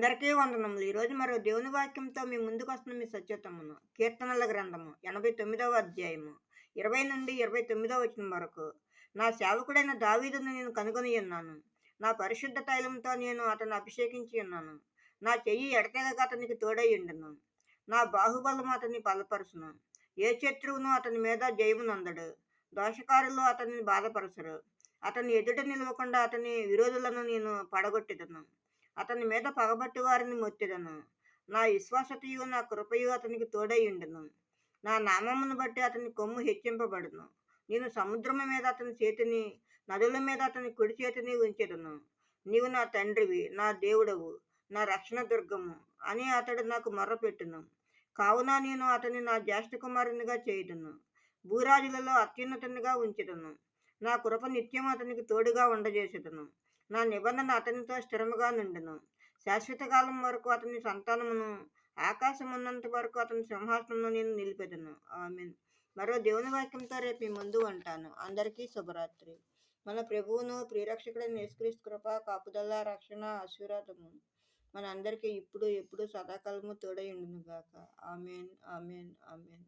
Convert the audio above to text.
అందరికీ వందనములు. ఈరోజు మరో దేవుని వాక్యంతో మీ ముందుకొస్తున్న మీ సత్యతమును. కీర్తనల గ్రంథము 89వ అధ్యాయము 20-29 వచనం వరకు. నా సేవకుడైన దావీదును నేను కనుగొని ఉన్నాను. నా పరిశుద్ధ తైలంతో నేను అతన్ని అభిషేకించి ఉన్నాను. నా చెయ్యి ఎడతెగక అతనికి తోడైయుండును. నా బాహుబలము అతన్ని బలపరచును. ఏ శత్రువును అతని మీద జయమునందడు. దోషకారులు అతనిని బాధపరచరు. అతని ఎదుట నిలవకుండా అతని విరోధులను నేను పడగొట్టెదను. అతని మీద పగబట్టి వారిని మొత్తెదను. నా విశ్వాసతయు నా కృపయు అతనికి తోడైయుండును. నా నామమును బట్టి అతని కొమ్ము హెచ్చింపబడును. నేను సముద్రము మీద అతని చేతిని, నదుల మీద అతని కుడి చేతిని ఉంచెదను. నీవు నా తండ్రివి, నా దేవుడవు, నా రక్షణ దుర్గము అని అతడు నాకు మొర్రపెట్టును. కావున నేను అతని నా జ్యేష్ఠ కుమారునిగా చేయుదును. భూరాజులలో అత్యున్నతునిగా ఉంచెదను. నా కృప నిత్యం అతనికి తోడుగా ఉండజేసేదను. నా నిబంధన అతనితో స్థిరముగా నుండును. శాశ్వత కాలం వరకు అతని సంతానమును, ఆకాశం ఉన్నంత వరకు అతని సింహాసనమును నేను నిలిపెదను. ఆమేన్. మరో దేవుని వాక్యంతో రేపు మీ ముందు ఉంటాను. అందరికీ శుభరాత్రి. మన ప్రభువును ప్రియరక్షకుడైన యేసుక్రీస్తు కృప, కాపుదల, రక్షణ, ఆశీర్వాదము మన అందరికీ ఇప్పుడు ఎప్పుడు సదాకాలము తోడై ఉండును గాక. ఆమేన్, ఆమేన్, ఆమేన్.